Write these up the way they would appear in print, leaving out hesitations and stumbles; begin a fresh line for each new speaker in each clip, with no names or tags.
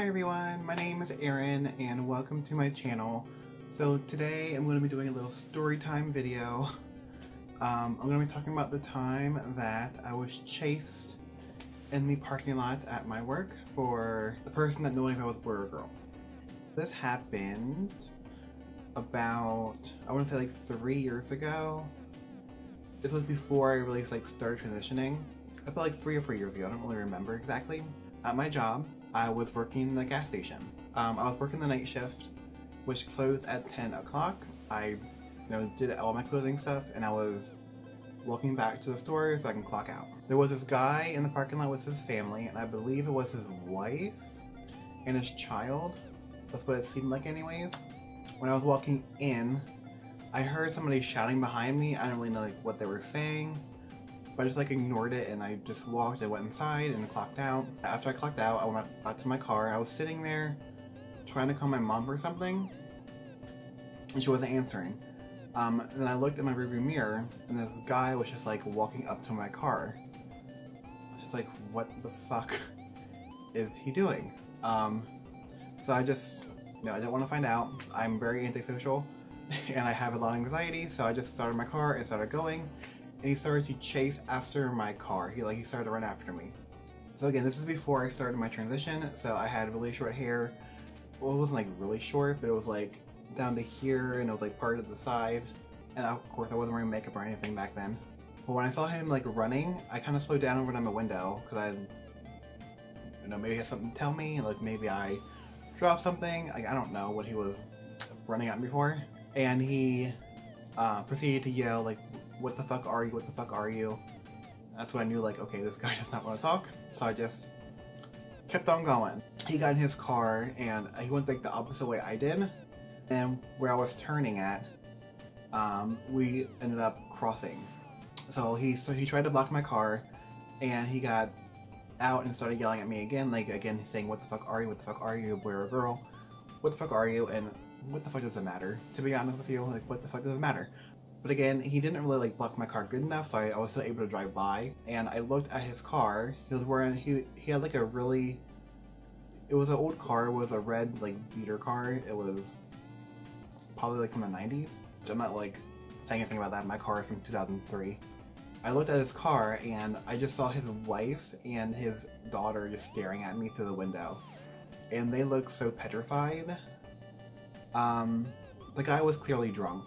Hi everyone, my name is Erin and welcome to my channel. So today I'm going to be doing a little story time video. I'm going to be talking about the time that I was chased in the parking lot at my work for the person that knew if I was a boy or a girl. This happened about, I want to say like 3 years ago. This was before I really started transitioning. I felt like 3 or 4 years ago, I don't really remember exactly. At my job, I was working in the gas station. I was working the night shift, which closed at 10 o'clock. I did all my closing stuff and I was walking back to the store so I can clock out. There was this guy in the parking lot with his family, and I believe it was his wife and his child. That's what it seemed like anyways. When I was walking in, I heard somebody shouting behind me. I didn't really know what they were saying, but I just ignored it and I just walked and went inside and clocked out. After I clocked out, I went back to my car. I was sitting there trying to call my mom for something and she wasn't answering. Then I looked in my rearview mirror and this guy was just walking up to my car. I was just like, what the fuck is he doing? So I just, I didn't want to find out. I'm very antisocial and I have a lot of anxiety, so I just started my car and started going. And he started to chase after my car. He started to run after me. So again, this was before I started my transition, so I had really short hair. Well, it wasn't really short, but it was down to here and it was part of the side. And of course I wasn't wearing makeup or anything back then. But when I saw him running, I kind of slowed down and went on my window because I maybe he had something to tell me, maybe I dropped something. I don't know what he was running at me for. And he proceeded to yell what the fuck are you? What the fuck are you? That's when I knew okay, this guy does not want to talk. So I just kept on going. He got in his car and he went the opposite way I did. And where I was turning at, we ended up crossing. So he tried to block my car and he got out and started yelling at me again. Again, he's saying, what the fuck are you? What the fuck are you? A boy or a girl? What the fuck are you? And what the fuck does it matter? To be honest with you, what the fuck does it matter? But again, he didn't really block my car good enough, so I was still able to drive by. And I looked at his car. He was wearing, he had a really, it was an old car. It was a red beater car. It was probably from the 90s. I'm not saying anything about that. My car is from 2003. I looked at his car and I just saw his wife and his daughter just staring at me through the window. And they looked so petrified. The guy was clearly drunk.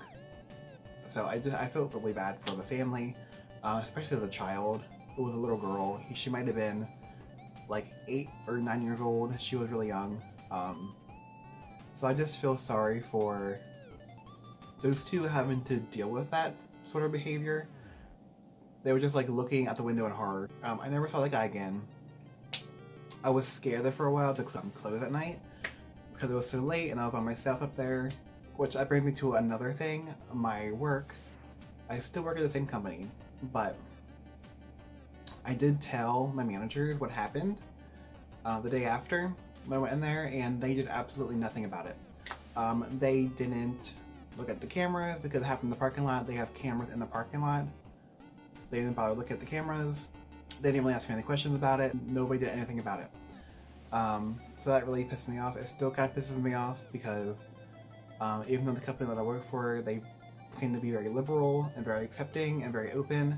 So I felt really bad for the family, especially the child. It was a little girl. She might have been 8 or 9 years old. She was really young. So I just feel sorry for those two having to deal with that sort of behavior. They were just looking out the window in horror. I never saw that guy again. I was scared there for a while to close at night because it was so late and I was by myself up there. Which that brings me to another thing, my work. I still work at the same company, but I did tell my managers what happened the day after when I went in there, and they did absolutely nothing about it. They didn't look at the cameras because it happened in the parking lot. They have cameras in the parking lot. They didn't bother looking at the cameras. They didn't really ask me any questions about it. Nobody did anything about it. So that really pissed me off. It still kind of pisses me off because even though the company that I work for, they claim to be very liberal and very accepting and very open,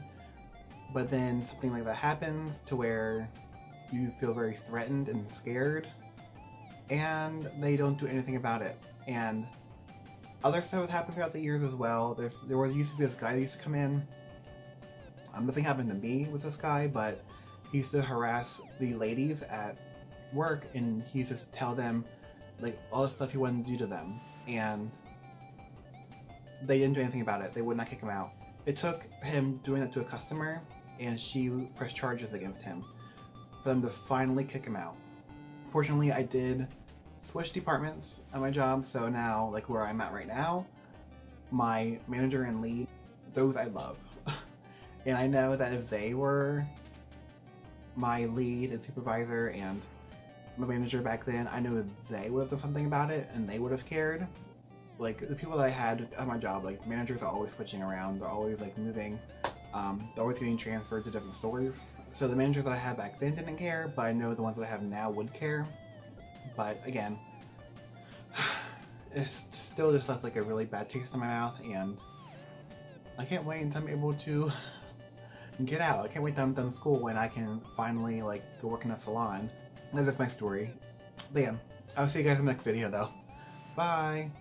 but then something like that happens to where you feel very threatened and scared, and they don't do anything about it. And other stuff has happened throughout the years as well. There used to be this guy that used to come in. Nothing happened to me with this guy, but he used to harass the ladies at work, and he used to tell them all the stuff he wanted to do to them. And they didn't do anything about it. They would not kick him out. It took him doing that to a customer and she pressed charges against him for them to finally kick him out. Fortunately, I did switch departments at my job, so now where I'm at right now, my manager and lead, those I love. And I know that if they were my lead and supervisor and my manager back then, I know they would have done something about it and they would have cared. The people that I had at my job, managers are always switching around. They're always moving. They're always getting transferred to different stores. So the managers that I had back then didn't care, but I know the ones that I have now would care. But again, it's still just left like a really bad taste in my mouth, and I can't wait until I'm able to get out. I can't wait till I'm done school and I can finally like go work in a salon. That is my story. But yeah, I'll see you guys in the next video though. Bye!